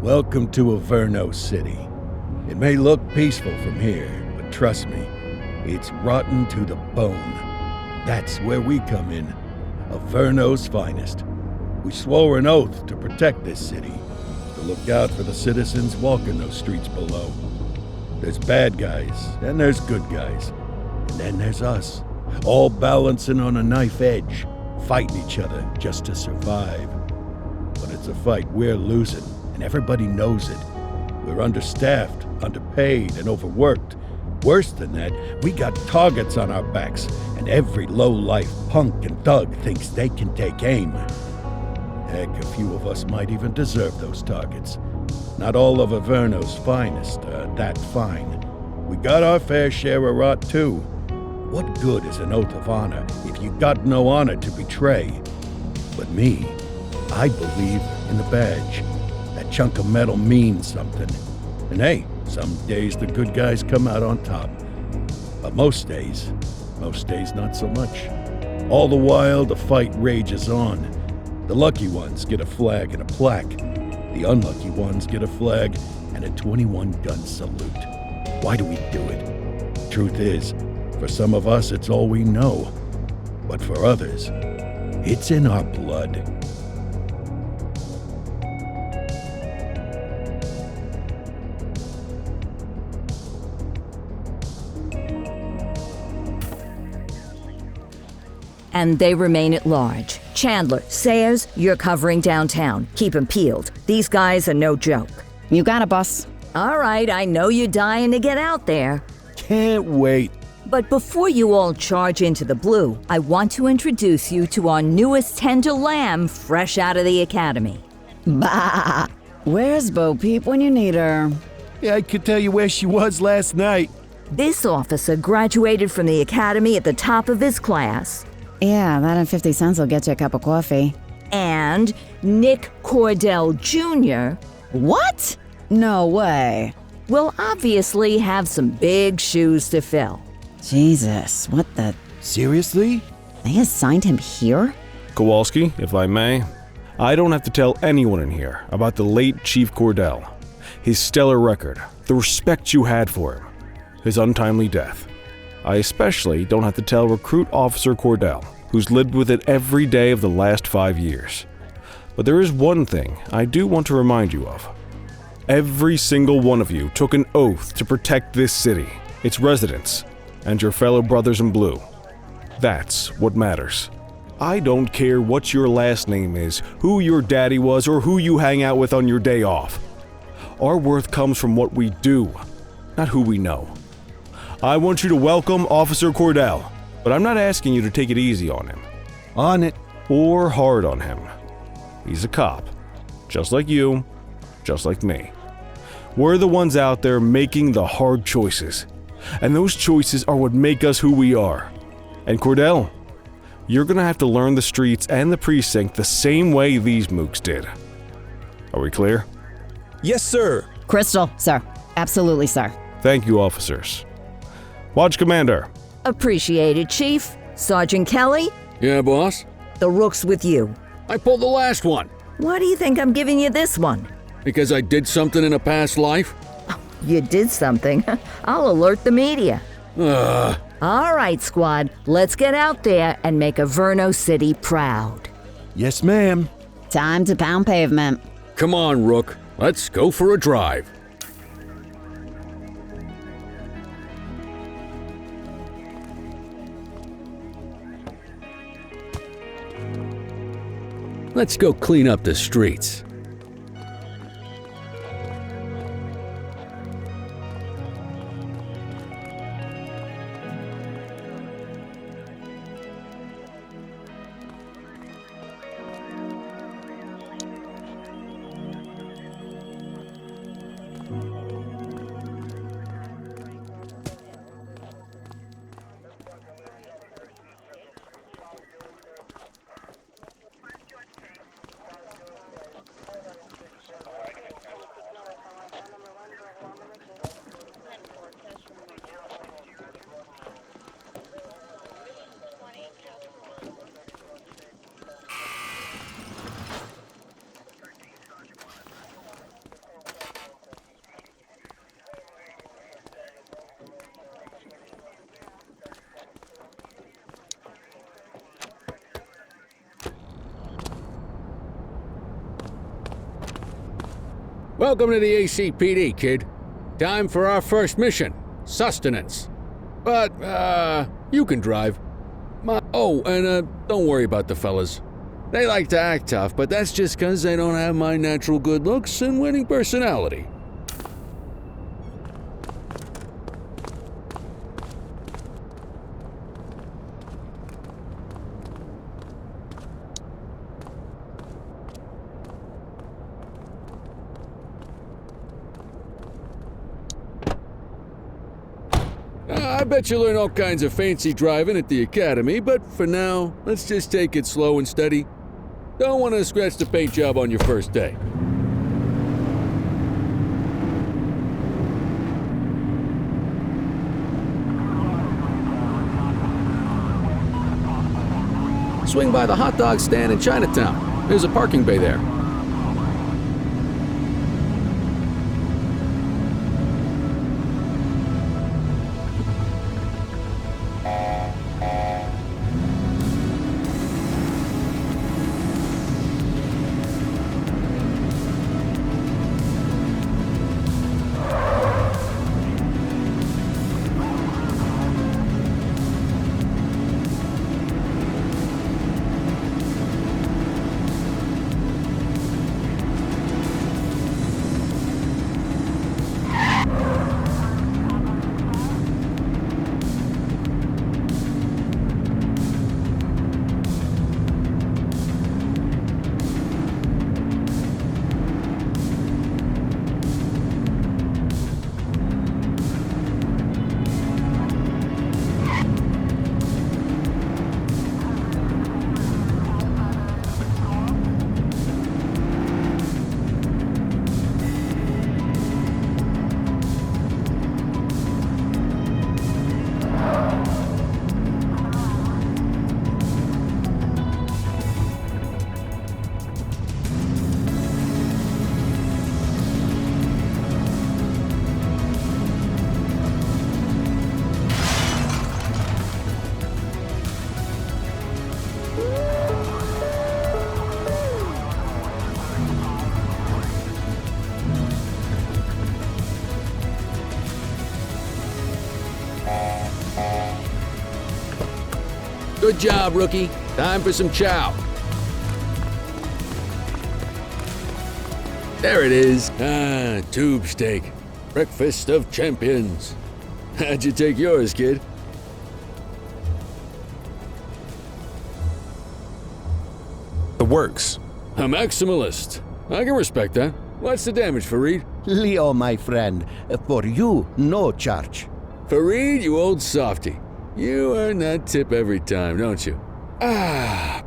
Welcome to Averno City. It may look peaceful from here, but trust me, it's rotten to the bone. That's where we come in, Averno's finest. We swore an oath to protect this city, to look out for the citizens walking those streets below. There's bad guys, and there's good guys, and then there's us, all balancing on a knife edge, fighting each other just to survive. But it's a fight we're losing, and everybody knows it. We're understaffed, underpaid, and overworked. Worse than that, we got targets on our backs, and every low-life punk and thug thinks they can take aim. Heck, a few of us might even deserve those targets. Not all of Averno's finest are that fine. We got our fair share of rot, too. What good is an oath of honor if you got no honor to betray? But me, I believe in the badge. That chunk of metal means something. And hey, some days the good guys come out on top. But most days not so much. All the while, the fight rages on. The lucky ones get a flag and a plaque. The unlucky ones get a flag and a 21-gun salute. Why do we do it? Truth is, for some of us, it's all we know. But for others, it's in our blood. And they remain at large. Chandler, Sayers, you're covering downtown. Keep 'em peeled. These guys are no joke. You got it, boss. All right, I know you're dying to get out there. Can't wait. But before you all charge into the blue, I want to introduce you to our newest tender lamb fresh out of the academy. Bah! Where's Bo Peep when you need her? Yeah, I could tell you where she was last night. This officer graduated from the academy at the top of his class. Yeah, that and 50 cents will get you a cup of coffee. And Nick Cordell Jr. What? No way. will obviously have some big shoes to fill. Jesus, what the... Seriously? They assigned him here? Kowalski, if I may, I don't have to tell anyone in here about the late Chief Cordell, his stellar record, the respect you had for him, his untimely death. I especially don't have to tell Recruit Officer Cordell, who's lived with it every day of the last 5 years. But there is one thing I do want to remind you of. Every single one of you took an oath to protect this city, its residents, and your fellow brothers in blue. That's what matters. I don't care what your last name is, who your daddy was, or who you hang out with on your day off. Our worth comes from what we do, not who we know. I want you to welcome Officer Cordell, but I'm not asking you to take it easy on him. On it. Or hard on him. He's a cop, just like you, just like me. We're the ones out there making the hard choices, and those choices are what make us who we are. And Cordell, you're gonna have to learn the streets and the precinct the same way these mooks did. Are we clear? Yes, sir. Crystal, sir. Absolutely, sir. Thank you, officers. Watch Commander. Appreciated, Chief. Sergeant Kelly, Yeah, boss? the rook's with you. I pulled the last one. Why do you think I'm giving you this one? Because I did something in a past life? You did something. I'll alert the media. Ugh. All right, squad, let's get out there and make Averno City proud. Yes, ma'am. Time to pound pavement. Come on, Rook. Let's go for a drive. Let's go clean up the streets. Welcome to the ACPD, kid. Time for our first mission, sustenance. But, you can drive. Don't worry about the fellas. They like to act tough, but that's just 'cause they don't have my natural good looks and winning personality. I bet you learn all kinds of fancy driving at the academy, but for now, let's just take it slow and steady. Don't want to scratch the paint job on your first day. Swing by the hot dog stand in Chinatown. There's a parking bay there. Good job, rookie. Time for some chow. There it is. Tube steak. Breakfast of champions. How'd you take yours, kid? The works. A maximalist. I can respect that. What's the damage, Fareed? Leo, my friend, for you, no charge. Fareed, you old softy. You earn that tip every time, don't you?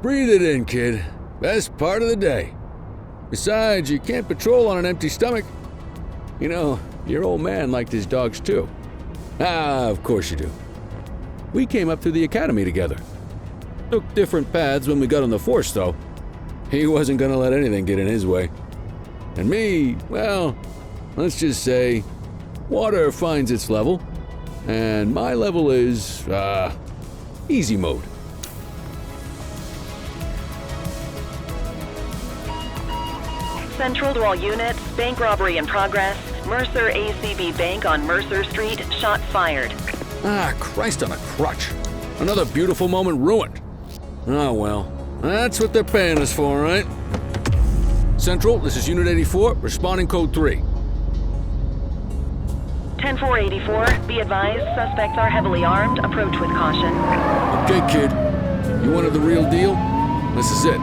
Breathe it in, kid. Best part of the day. Besides, you can't patrol on an empty stomach. You know, your old man liked his dogs too. Of course you do. We came up through the academy together. Took different paths when we got on the force, though. He wasn't gonna let anything get in his way. And me, well, let's just say, water finds its level, and my level is, easy mode. Central to all units, bank robbery in progress. Mercer ACB Bank on Mercer Street, shot fired. Christ on a crutch. Another beautiful moment ruined. Oh well, that's what they're paying us for, right? Central, this is Unit 84, responding code 3. 10-484, be advised, suspects are heavily armed. Approach with caution. Okay, kid. You wanted the real deal? This is it.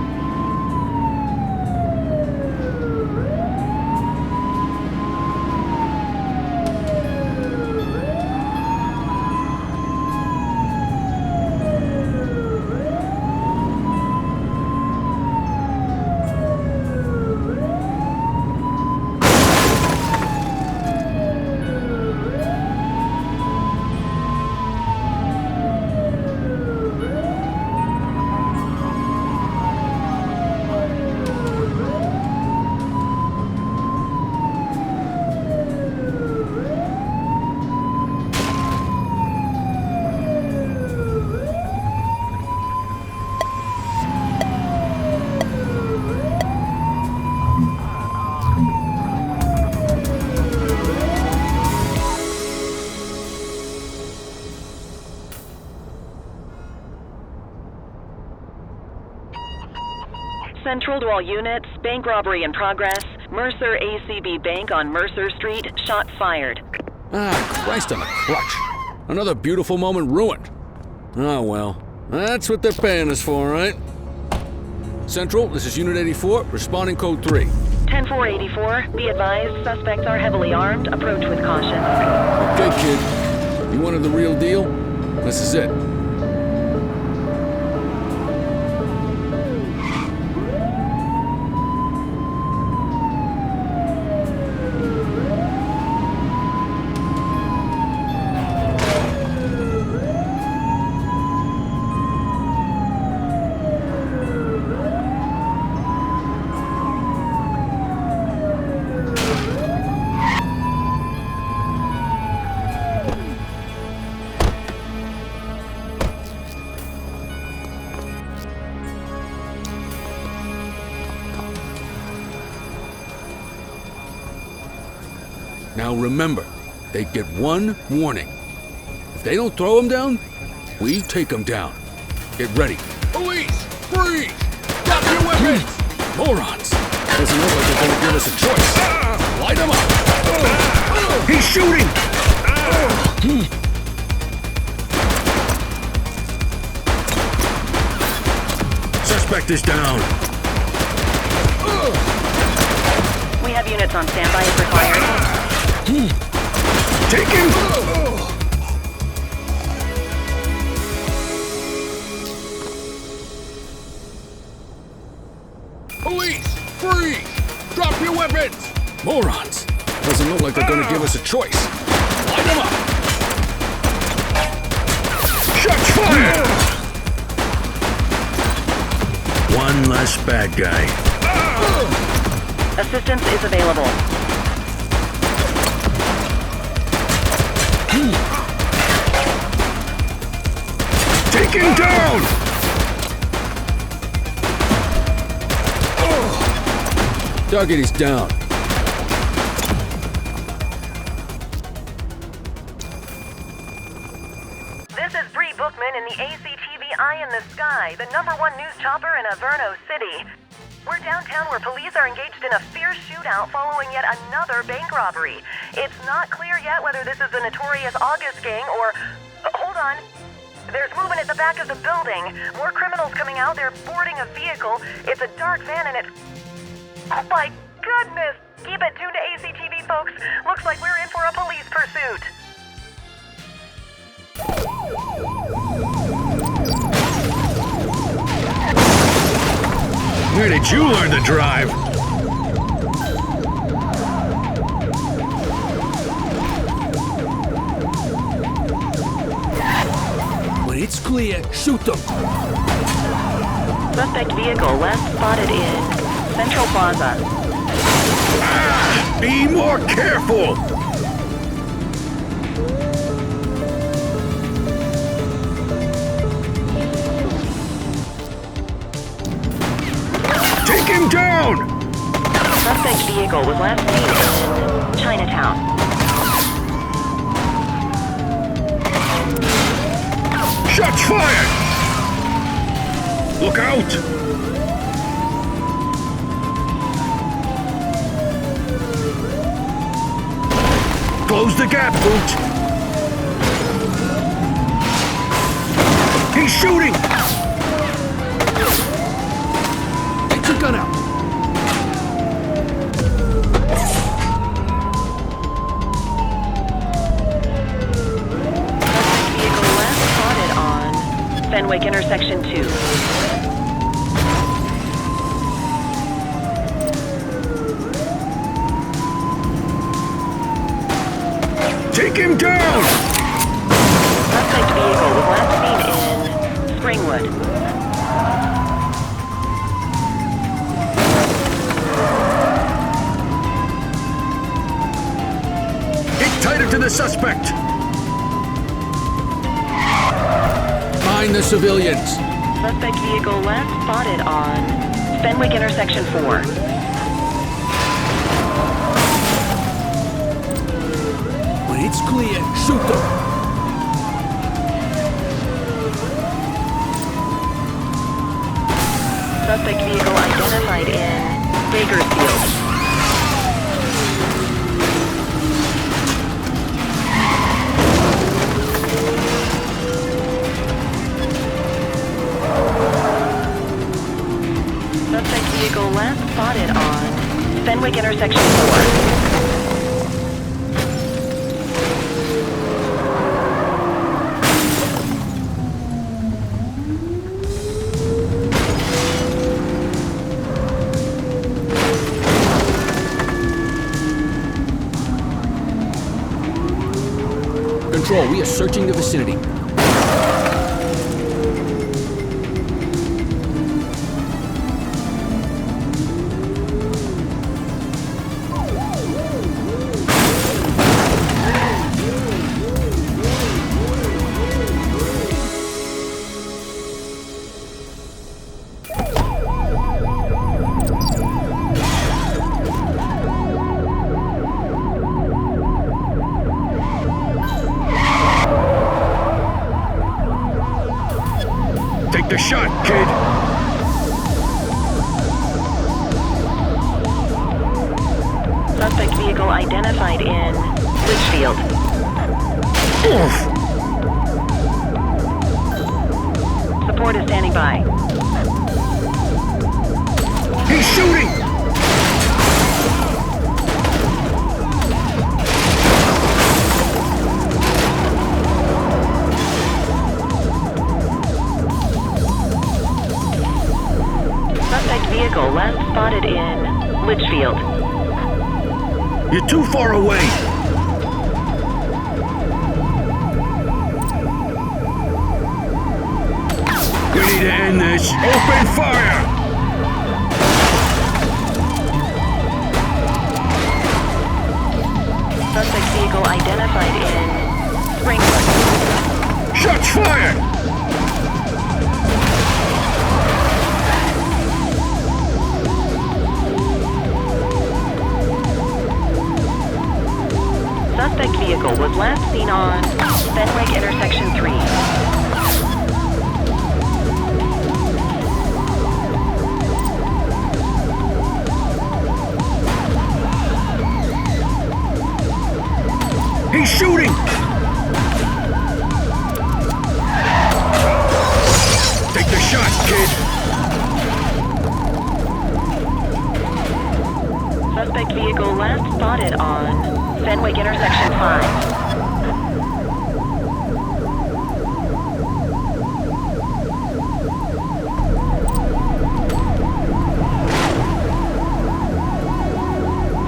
Central to all units. Bank robbery in progress. Mercer ACB Bank on Mercer Street. Shot fired. Ah, Christ on a crutch. Another beautiful moment ruined. Oh well, that's what they're paying us for, right? Central, this is Unit 84, responding code 3. 10-484, be advised, suspects are heavily armed. Approach with caution. Okay, kid. You wanted the real deal? This is it. Now remember, they get one warning. If they don't throw them down, we take them down. Get ready. Police! Freeze! Drop your weapons! Morons! Doesn't look like they're gonna give us a choice. Light them up! He's shooting! Suspect is down. We have units on standby if required. Take him! Police! Freeze! Drop your weapons! Morons! Doesn't look like they're gonna give us a choice. Light them up! Shots fired! One less bad guy. Assistance is available. Take him down! Target is down. This is Bree Bookman in the ACTV Eye in the Sky, the #1 news chopper in Averno City. We're downtown where police are engaged in a fierce shootout following yet another bank robbery. It's not clear yet whether this is the notorious August gang or... hold on. There's movement at the back of the building. More criminals coming out. They're boarding a vehicle. It's a dark van and it's... oh my goodness! Keep it tuned to ACTV, folks. Looks like we're in for a police pursuit. Where did you learn to drive? When it's clear, shoot them. Suspect vehicle last spotted in Central Plaza. Be more careful! Take him down! Suspect vehicle was last seen in Chinatown. Shots fired! Look out! Close the gap, Boot! He's shooting! Get your gun out! Vehicle last spotted on Fenwick Intersection 2. Take him down! Suspect vehicle was last seen in Springwood. Get tighter to the suspect! Find the civilians! Suspect vehicle last spotted on Fenwick Intersection 4. When it's clear, shoot them! Suspect vehicle identified in Bakersfield. Suspect vehicle last spotted on Fenwick intersection 4. Control, we are searching the vicinity. Take the shot, kid! Suspect vehicle identified in Litchfield. Support is standing by. He's shooting! Suspect vehicle last spotted in Litchfield. You're too far away! We need to end this. Open fire! Suspect vehicle identified in Springwood. Shots fired! Suspect vehicle was last seen on Fenwick intersection 3. He's shooting! Take the shot, kid! Suspect vehicle last spotted on Fenwick intersection 5.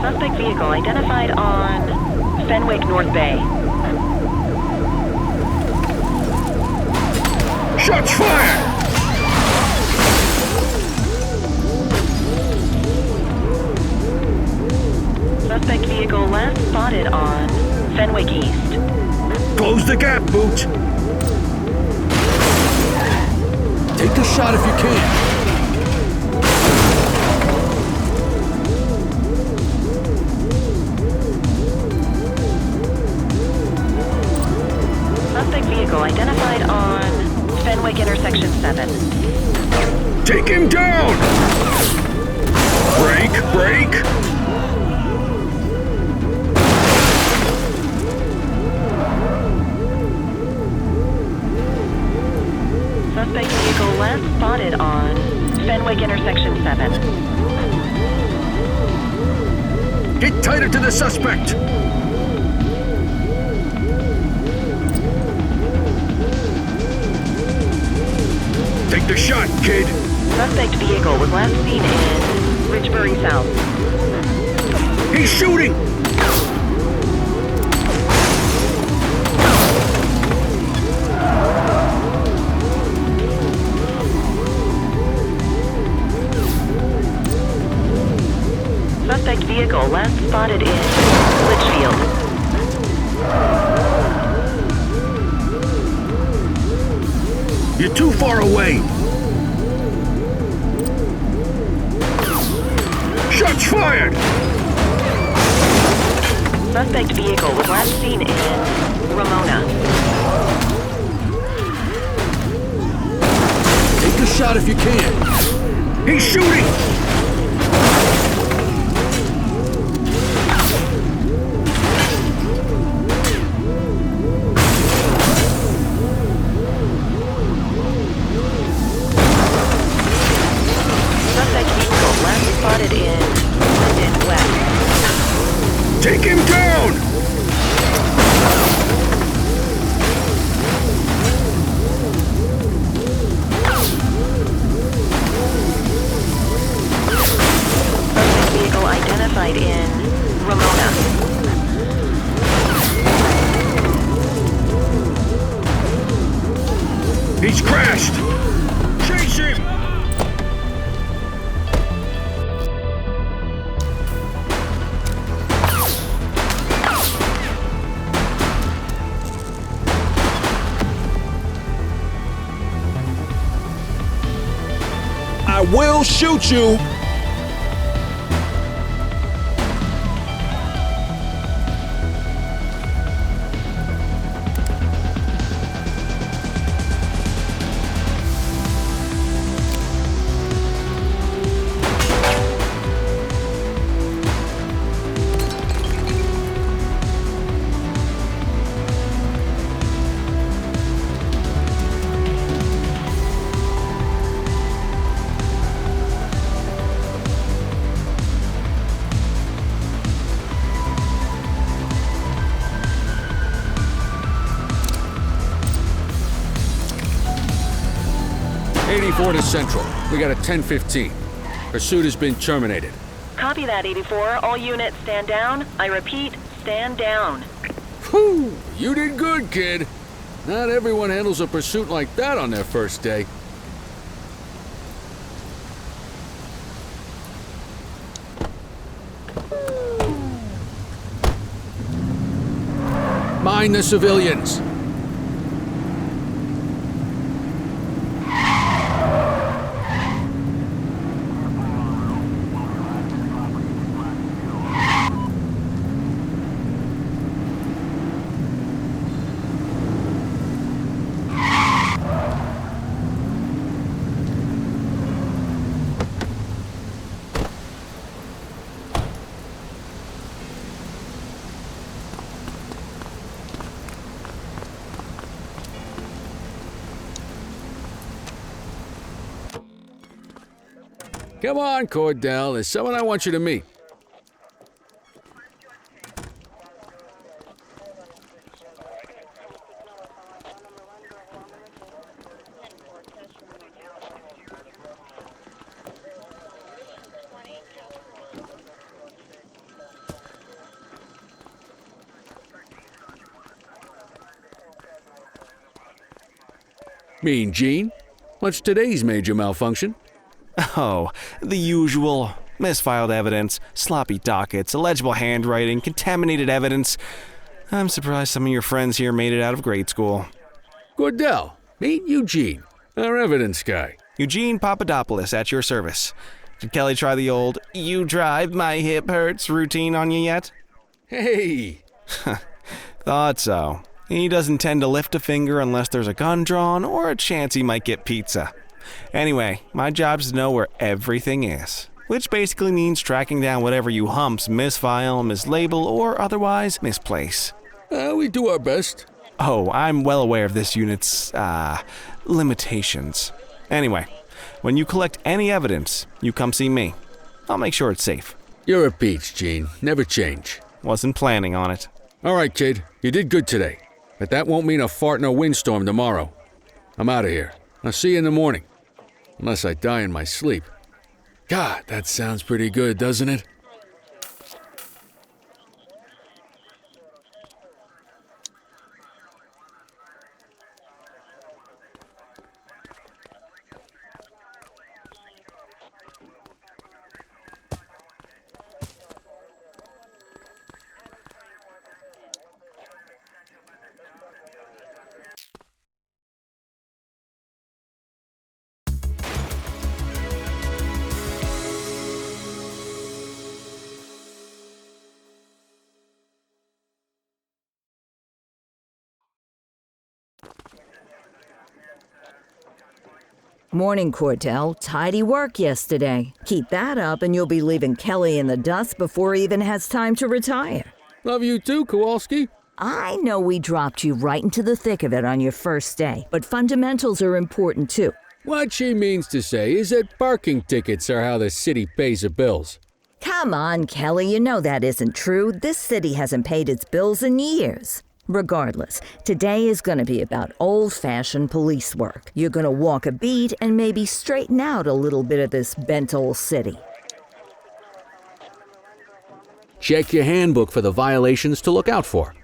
Suspect vehicle identified on Fenwick North Bay. Shots fired! Suspect vehicle last spotted on Fenwick East. Close the gap, Boot! Take the shot if you can. Suspect vehicle identified on Fenwick intersection 7. Take him down! Break, break! Suspect vehicle last spotted on Fenwick intersection 7. Get tighter to the suspect! Take the shot, kid! Suspect vehicle was last seen in Richbury South. He's shooting! Suspect vehicle last spotted in Litchfield. You're too far away! Shots fired! Suspect vehicle was last seen in Ramona. Take the shot if you can. He's shooting! Suspect vehicle last spotted in Linden West. Take him down! Suspect vehicle identified in Ramona. He's crashed! Chase him! I will shoot you! To Central. We got a 10:15. Pursuit has been terminated. Copy that, 84. All units stand down. I repeat, stand down. Whew! You did good, kid. Not everyone handles a pursuit like that on their first day. Mind the civilians. Come on, Cordell. There's someone I want you to meet. Mean Gene? What's today's major malfunction? Oh, the usual. Misfiled evidence, sloppy dockets, illegible handwriting, contaminated evidence. I'm surprised some of your friends here made it out of grade school. Cordell, meet Eugene, our evidence guy. Eugene Papadopoulos at your service. Did Kelly try the old, "you drive, my hip hurts" routine on you yet? Hey! Thought so. He doesn't tend to lift a finger unless there's a gun drawn or a chance he might get pizza. Anyway, my job's to know where everything is, which basically means tracking down whatever you humps misfile, mislabel, or otherwise misplace. We do our best. Oh, I'm well aware of this unit's, limitations. Anyway, when you collect any evidence, you come see me. I'll make sure it's safe. You're a peach, Gene. Never change. Wasn't planning on it. All right, kid. You did good today. But that won't mean a fart in a windstorm tomorrow. I'm out of here. I'll see you in the morning. Unless I die in my sleep. God, that sounds pretty good, doesn't it? Morning, Cordell. Tidy work yesterday. Keep that up and you'll be leaving Kelly in the dust before he even has time to retire. Love you too, Kowalski. I know we dropped you right into the thick of it on your first day, but fundamentals are important too. What she means to say is that parking tickets are how the city pays the bills. Come on, Kelly, you know that isn't true. This city hasn't paid its bills in years. Regardless, today is going to be about old-fashioned police work. You're going to walk a beat and maybe straighten out a little bit of this bent old city. Check your handbook for the violations to look out for.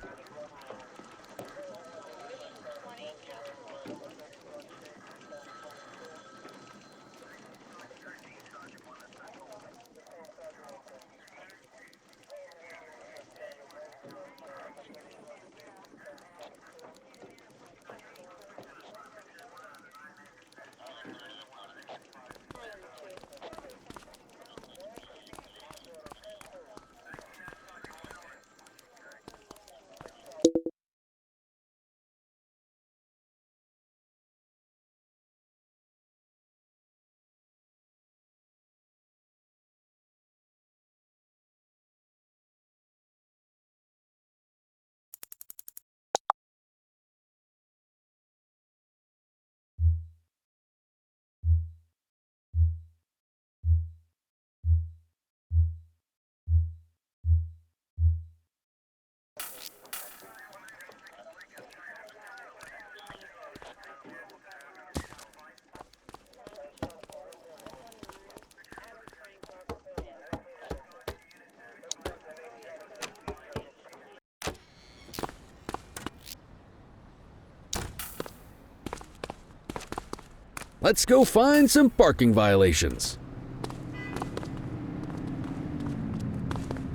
Let's go find some parking violations.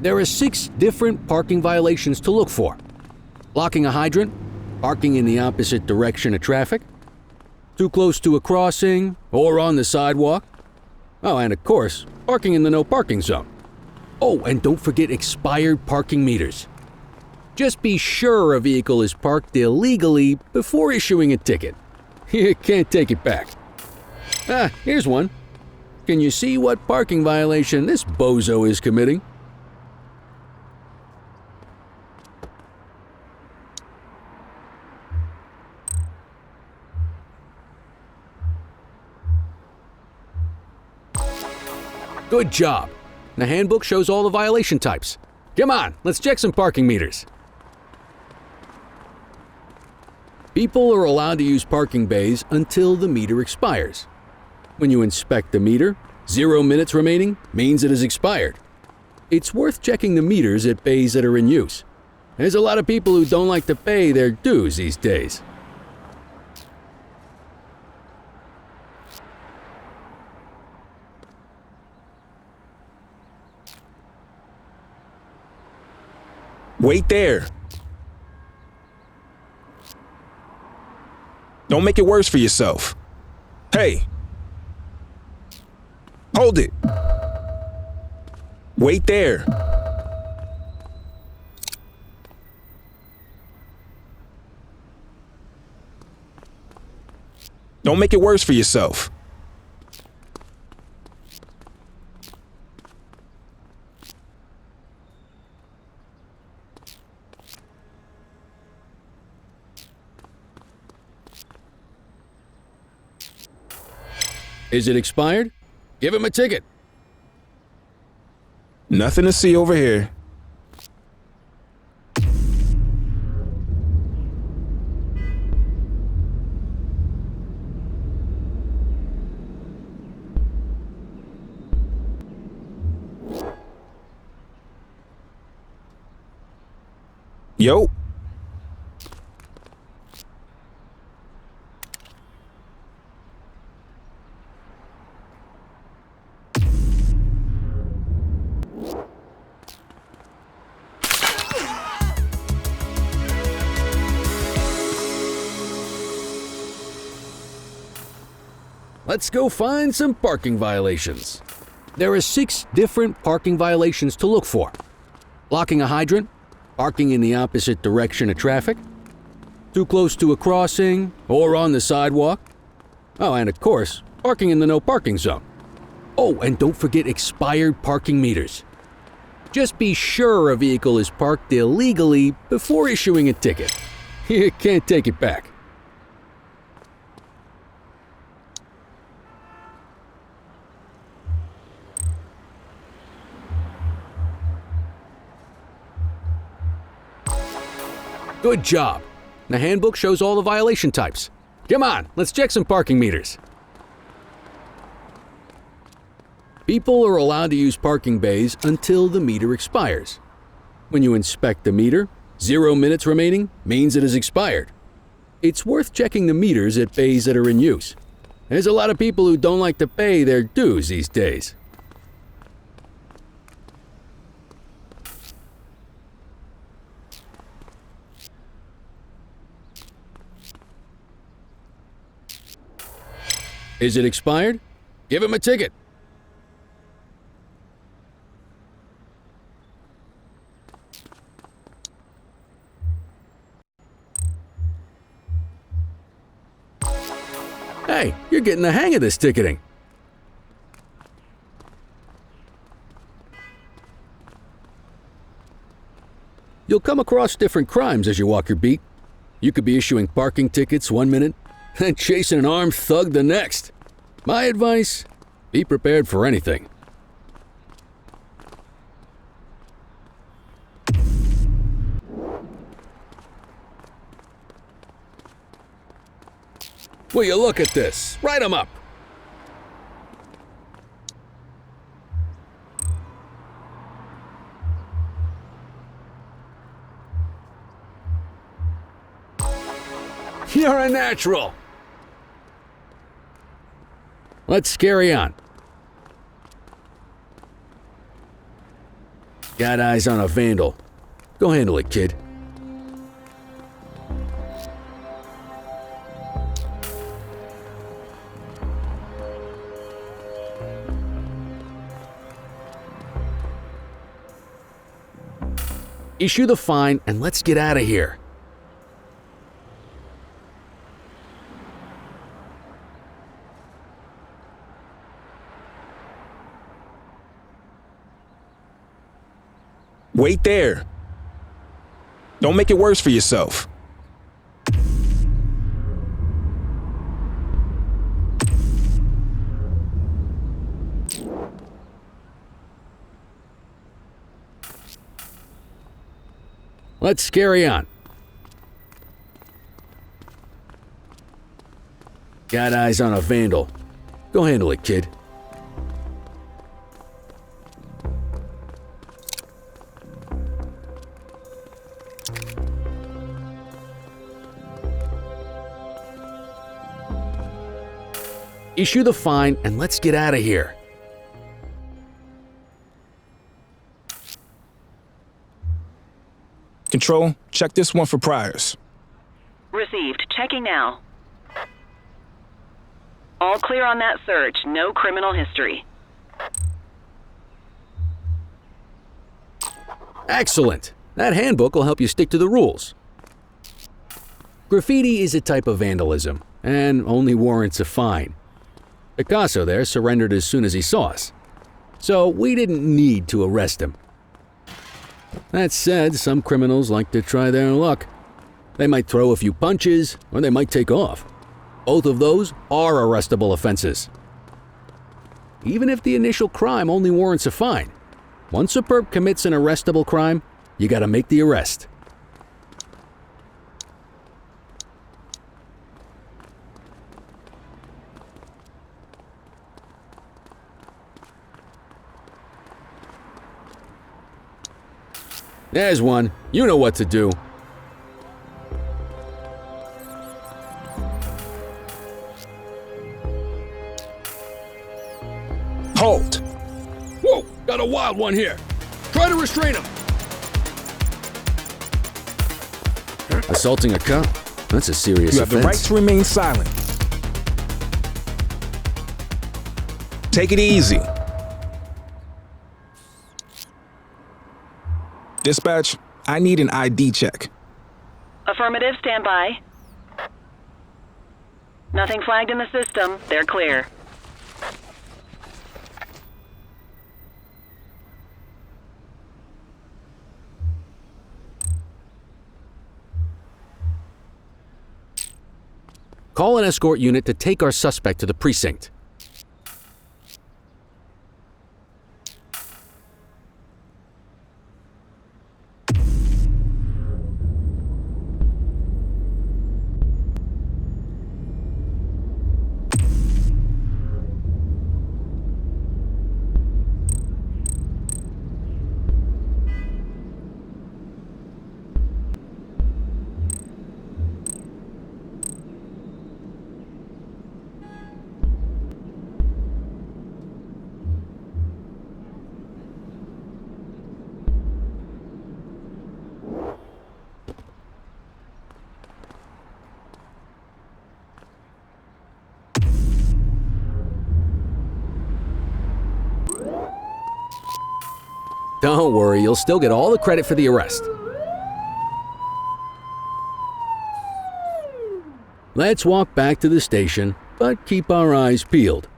There are 6 different parking violations to look for. Blocking a hydrant, parking in the opposite direction of traffic, too close to a crossing or on the sidewalk. Oh, and of course, parking in the no parking zone. Oh, and don't forget expired parking meters. Just be sure a vehicle is parked illegally before issuing a ticket. You can't take it back. Ah, here's one. Can you see what parking violation this bozo is committing? Good job. The handbook shows all the violation types. Come on, let's check some parking meters. People are allowed to use parking bays until the meter expires. When you inspect the meter, 0 minutes remaining means it has expired. It's worth checking the meters at bays that are in use. There's a lot of people who don't like to pay their dues these days. Wait there. Don't make it worse for yourself. Hey. Hold it. Wait there. Don't make it worse for yourself. Is it expired? Give him a ticket. Nothing to see over here. Yo. Let's go find some parking violations. There are 6 different parking violations to look for. Blocking a hydrant, parking in the opposite direction of traffic, too close to a crossing or on the sidewalk. Oh, and of course, parking in the no parking zone. Oh, and don't forget expired parking meters. Just be sure a vehicle is parked illegally before issuing a ticket. You can't take it back. Good job. The handbook shows all the violation types. Come on, let's check some parking meters. People are allowed to use parking bays until the meter expires. When you inspect the meter, 0 minutes remaining means it is expired. It's worth checking the meters at bays that are in use. There's a lot of people who don't like to pay their dues these days. Is it expired? Give him a ticket. Hey, you're getting the hang of this ticketing. You'll come across different crimes as you walk your beat. You could be issuing parking tickets 1 minute, and chasing an armed thug the next. My advice, be prepared for anything. Will you look at this? Write 'em up. You're a natural. Let's carry on. Got eyes on a vandal. Go handle it, kid. Issue the fine and let's get out of here. Wait there. Don't make it worse for yourself. Let's carry on. Got eyes on a vandal. Go handle it, kid. Issue the fine and let's get out of here. Control, check this one for priors. Received. Checking now. All clear on that search. No criminal history. Excellent. That handbook will help you stick to the rules. Graffiti is a type of vandalism and only warrants a fine. Picasso there surrendered as soon as he saw us, so we didn't need to arrest him. That said, some criminals like to try their luck. They might throw a few punches, or they might take off. Both of those are arrestable offenses. Even if the initial crime only warrants a fine, once a perp commits an arrestable crime, you gotta make the arrest. There's one. You know what to do. Halt! Whoa! Got a wild one here. Try to restrain him. Assaulting a cop? That's a serious You have the right offense. to remain silent. Take it easy. Dispatch, I need an ID check. Affirmative. Stand by. Nothing flagged in the system. They're clear. Call an escort unit to take our suspect to the precinct. Don't worry, you'll still get all the credit for the arrest. Let's walk back to the station, but keep our eyes peeled.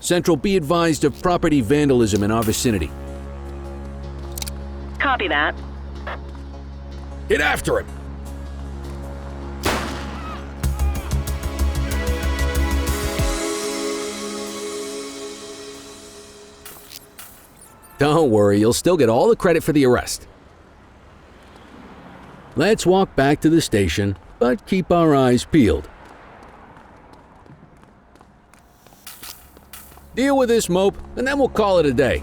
Central, be advised of property vandalism in our vicinity. Copy that. Get after him! Don't worry, you'll still get all the credit for the arrest. Let's walk back to the station, but keep our eyes peeled. Deal with this mope, and then we'll call it a day.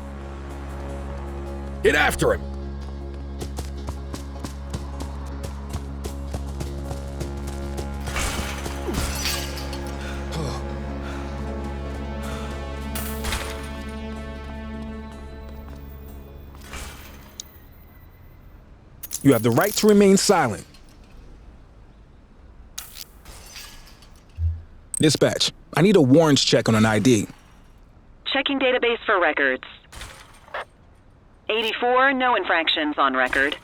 Get after him! You have the right to remain silent. Dispatch, I need a warrants check on an ID. Checking database for records. 84, no infractions on record.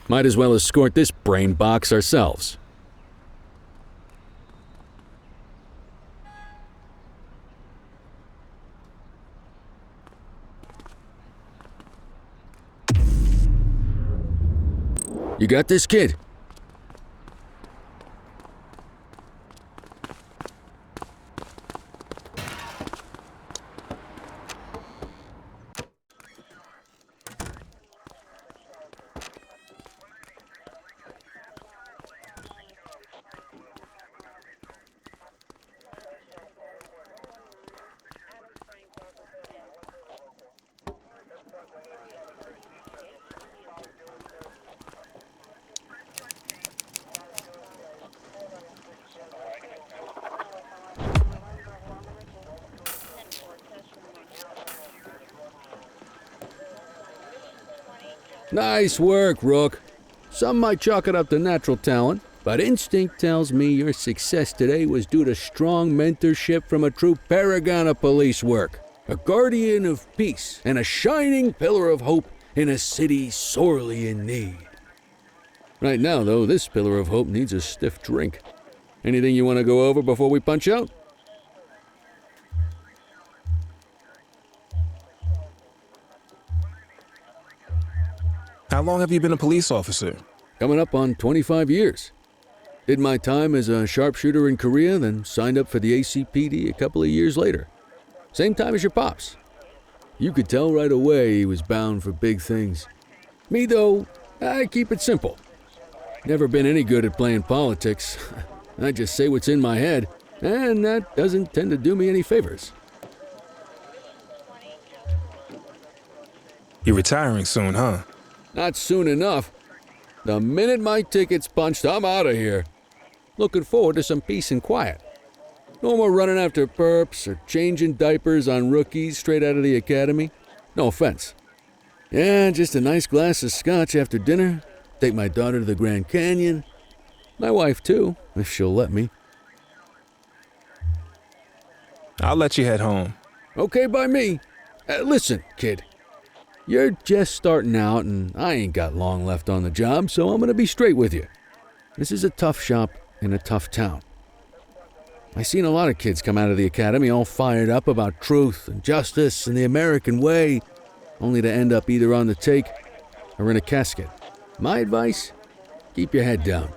Might as well escort this brain box ourselves. You got this, kid? Nice work, Rook. Some might chalk it up to natural talent, but instinct tells me your success today was due to strong mentorship from a true paragon of police work, a guardian of peace, and a shining pillar of hope in a city sorely in need. Right now, though, this pillar of hope needs a stiff drink. Anything you want to go over before we punch out? How long have you been a police officer? Coming up on 25 years. Did my time as a sharpshooter in Korea, then signed up for the ACPD a couple of years later. Same time as your pops. You could tell right away he was bound for big things. Me, though, I keep it simple. Never been any good at playing politics. I just say what's in my head, and that doesn't tend to do me any favors. You're retiring soon, huh? Not soon enough. The minute my ticket's punched, I'm out of here. Looking forward to some peace and quiet. No more running after perps or changing diapers on rookies straight out of the academy. No offense. Yeah, just a nice glass of scotch after dinner. Take my daughter to the Grand Canyon. My wife, too, if she'll let me. I'll let you head home. Okay by me. Listen, kid. You're just starting out, and I ain't got long left on the job, so I'm gonna be straight with you. This is a tough shop in a tough town. I seen a lot of kids come out of the academy all fired up about truth and justice and the American way, only to end up either on the take or in a casket. My advice? Keep your head down.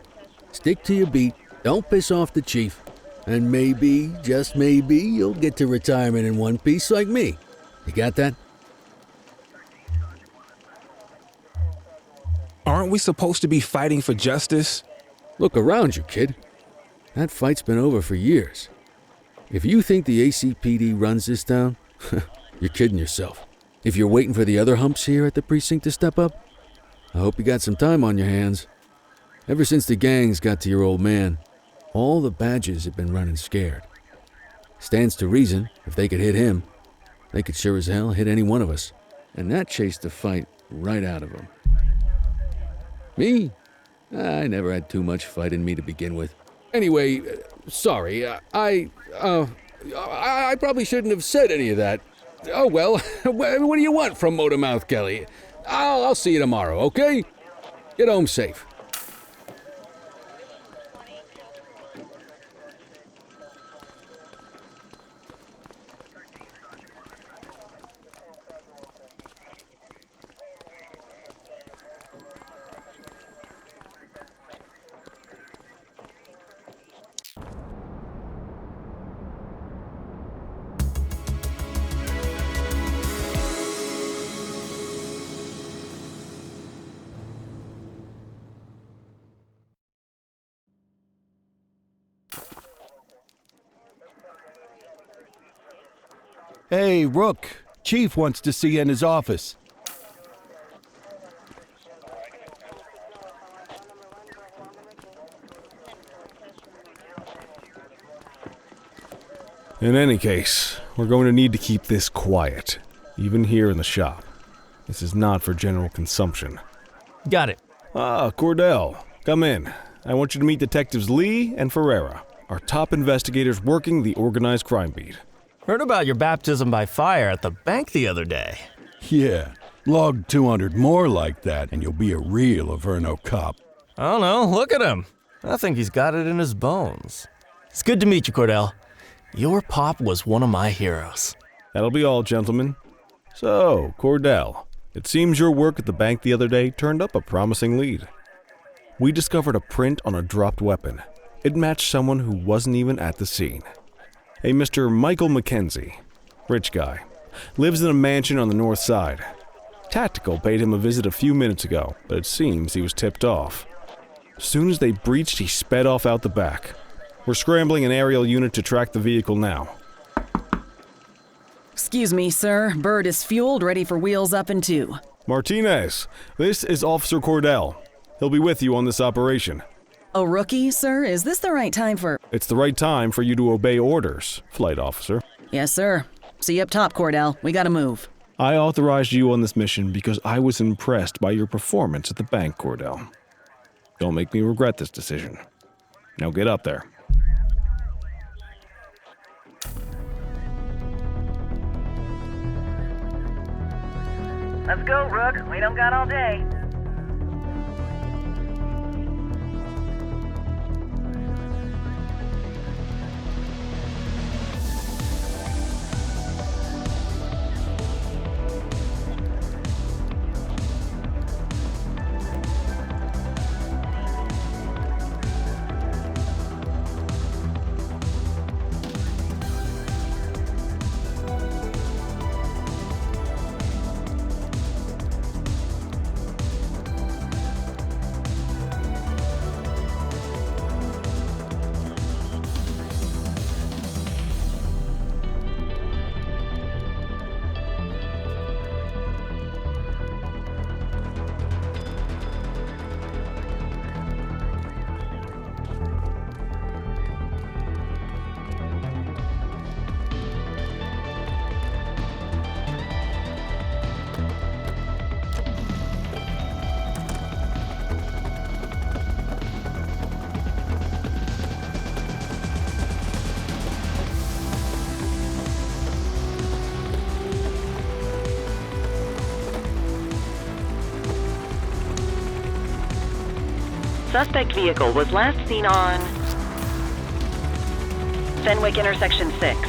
Stick to your beat, don't piss off the chief, and maybe, just maybe, you'll get to retirement in one piece like me. You got that? Aren't we supposed to be fighting for justice? Look around you, kid. That fight's been over for years. If you think the ACPD runs this town, you're kidding yourself. If you're waiting for the other humps here at the precinct to step up, I hope you got some time on your hands. Ever since the gangs got to your old man, all the badges have been running scared. Stands to reason, if they could hit him, they could sure as hell hit any one of us. And that chased the fight right out of him. Me? I never had too much fight in me to begin with. Anyway, sorry, I probably shouldn't have said any of that. Oh well, what do you want from Motormouth Kelly? I'll see you tomorrow, okay? Get home safe. Hey, Rook. Chief wants to see you in his office. In any case, we're going to need to keep this quiet, even here in the shop. This is not for general consumption. Got it. Ah, Cordell, come in. I want you to meet Detectives Lee and Ferreira, our top investigators working the organized crime beat. Heard about your baptism by fire at the bank the other day. Yeah, log 200 more like that and you'll be a real Averno cop. I don't know, look at him. I think he's got it in his bones. It's good to meet you, Cordell. Your pop was one of my heroes. That'll be all, gentlemen. So, Cordell, it seems your work at the bank the other day turned up a promising lead. We discovered a print on a dropped weapon. It matched someone who wasn't even at the scene. A Mr. Michael McKenzie, rich guy, lives in a mansion on the north side. Tactical paid him a visit a few minutes ago, but it seems he was tipped off. As soon as they breached, he sped off out the back. We're scrambling an aerial unit to track the vehicle now. Excuse me, sir. Bird is fueled, ready for wheels up in 2. Martinez, this is Officer Cordell. He'll be with you on this operation. A rookie, sir? Is this the right time for... It's the right time for you to obey orders, Flight Officer. Yes, sir. See you up top, Cordell. We gotta move. I authorized you on this mission because I was impressed by your performance at the bank, Cordell. Don't make me regret this decision. Now get up there. Let's go, Rook. We don't got all day. Suspect vehicle was last seen on Fenwick intersection 6.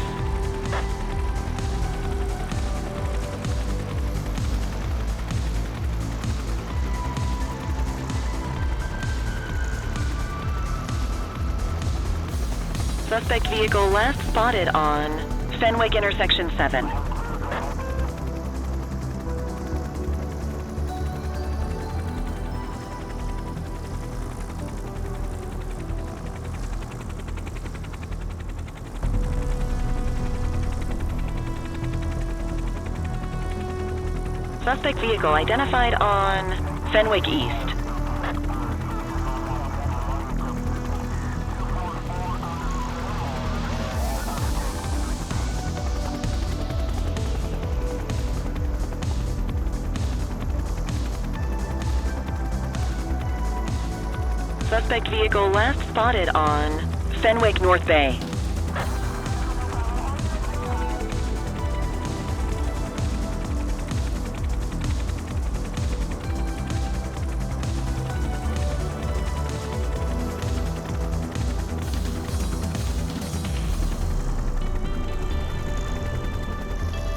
Suspect vehicle last spotted on Fenwick intersection 7. Suspect vehicle identified on Fenwick East. Suspect vehicle last spotted on Fenwick North Bay.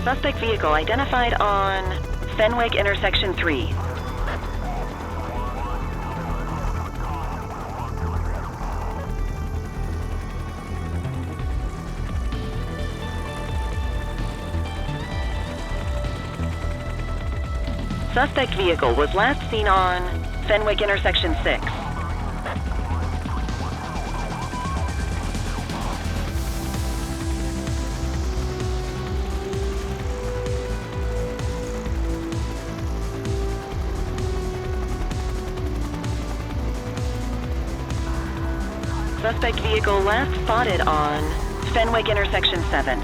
Suspect vehicle identified on Fenwick intersection 3. Suspect vehicle was last seen on Fenwick intersection 6. Suspect vehicle last spotted on Fenwick intersection 7.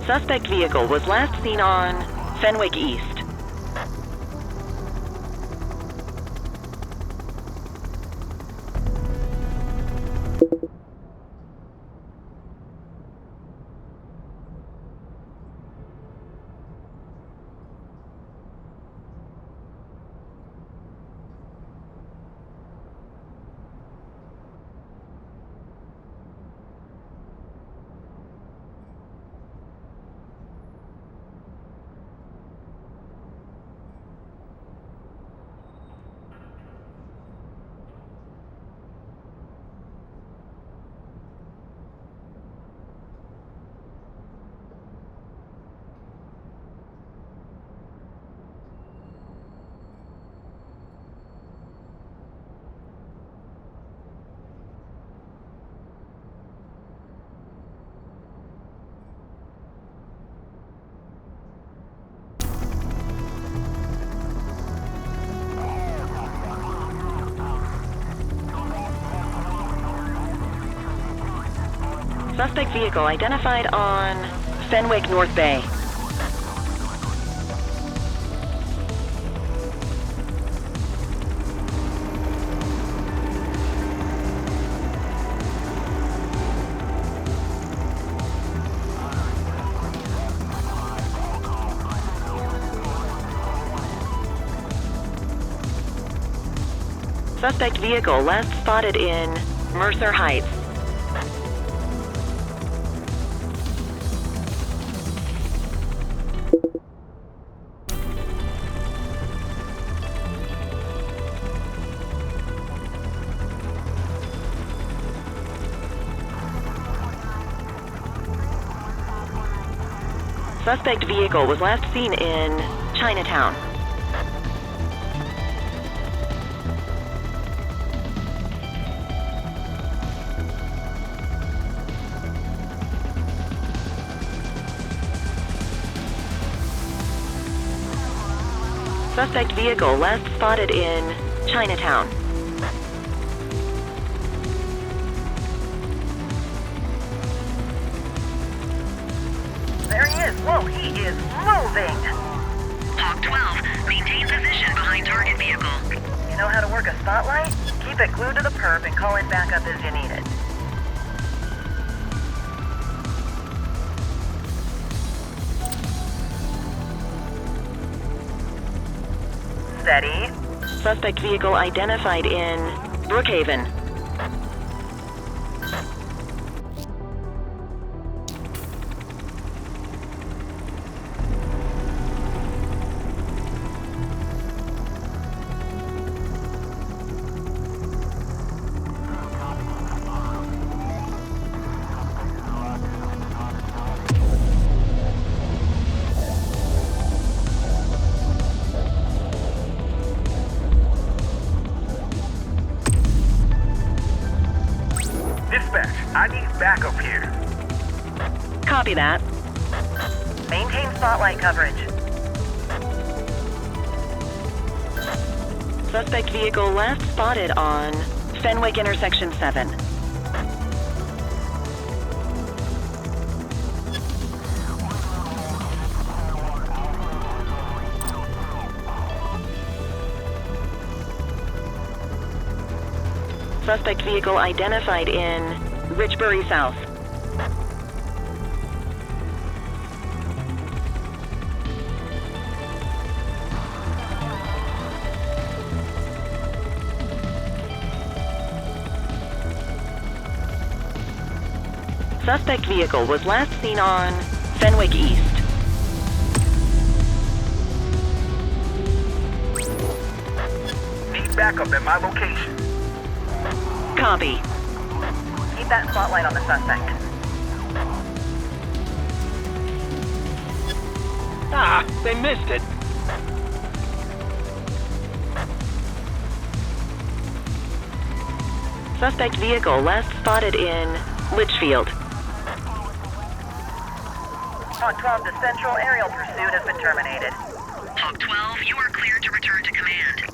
Suspect vehicle was last seen on Fenwick East. Suspect vehicle identified on Fenwick North Bay. Suspect vehicle last spotted in Mercer Heights. Suspect vehicle was last seen in Chinatown. Suspect vehicle last spotted in Chinatown. There he is. Whoa, he is moving. Talk 12. Maintain position behind target vehicle. You know how to work a spotlight? Keep it glued to the perp and call in backup as you need it. Steady. Suspect vehicle identified in Brookhaven. I need backup here. Copy that. Maintain spotlight coverage. Suspect vehicle last spotted on Fenwick intersection 7. Suspect vehicle identified in Richbury South. Suspect vehicle was last seen on Fenwick East. Need backup at my location. Copy. Keep that spotlight on the suspect. Ah, they missed it. Suspect vehicle last spotted in Litchfield. Hawk 12 to Central, aerial pursuit has been terminated. Hawk 12, you are cleared to return to command.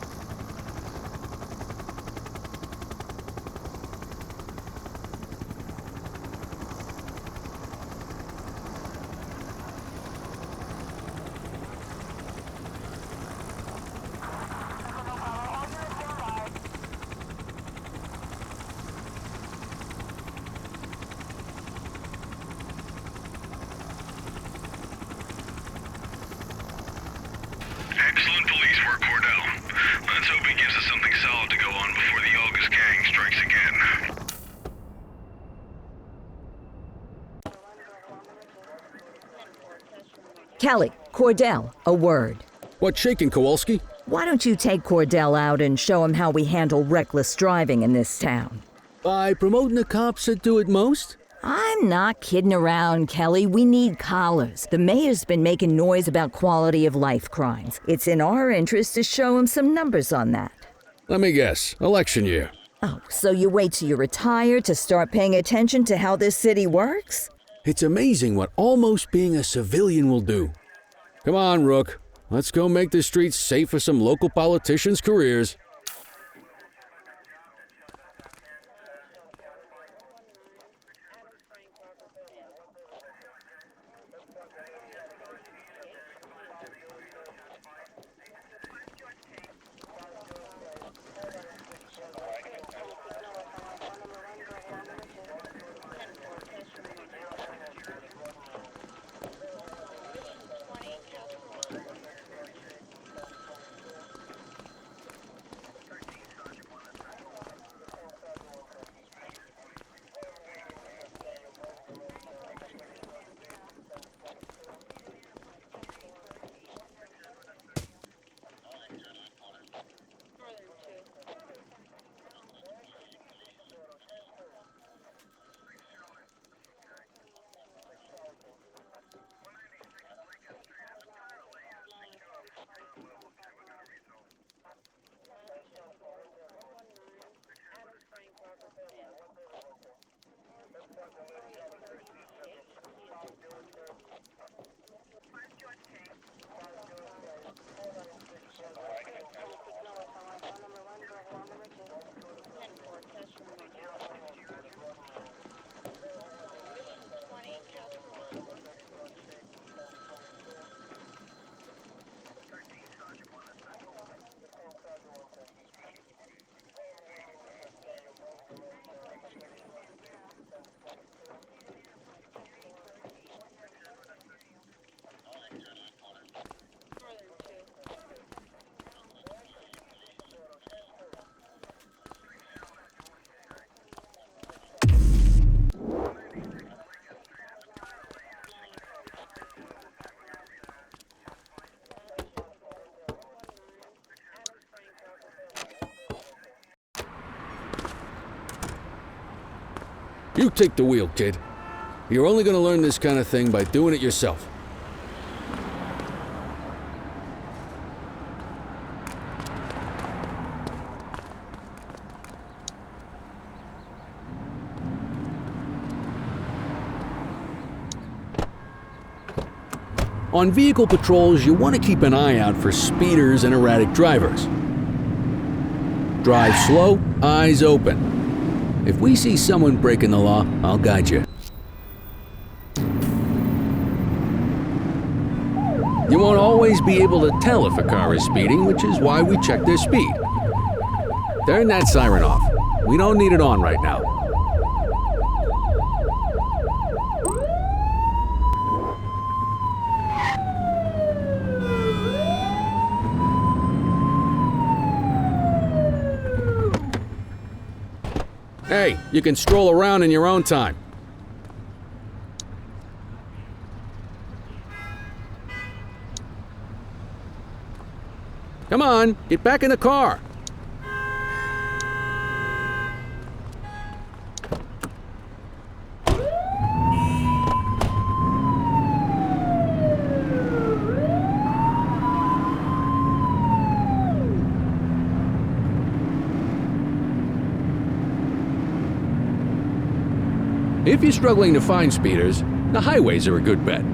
Excellent police work, Cordell. Let's hope he gives us something solid to go on before the August gang strikes again. Kelly, Cordell, a word. What's shaking, Kowalski? Why don't you take Cordell out and show him how we handle reckless driving in this town? By promoting the cops that do it most? I'm not kidding around, Kelly. We need collars. The mayor's been making noise about quality of life crimes. It's in our interest to show him some numbers on that. Let me guess. Election year. Oh, so you wait till you retire to start paying attention to how this city works? It's amazing what almost being a civilian will do. Come on, Rook. Let's go make the streets safe for some local politicians' careers. You take the wheel, kid. You're only gonna learn this kind of thing by doing it yourself. On vehicle patrols, you want to keep an eye out for speeders and erratic drivers. Drive slow, eyes open. If we see someone breaking the law, I'll guide you. You won't always be able to tell if a car is speeding, which is why we check their speed. Turn that siren off. We don't need it on right now. Hey, you can stroll around in your own time. Come on, get back in the car. If you're struggling to find speeders, the highways are a good bet.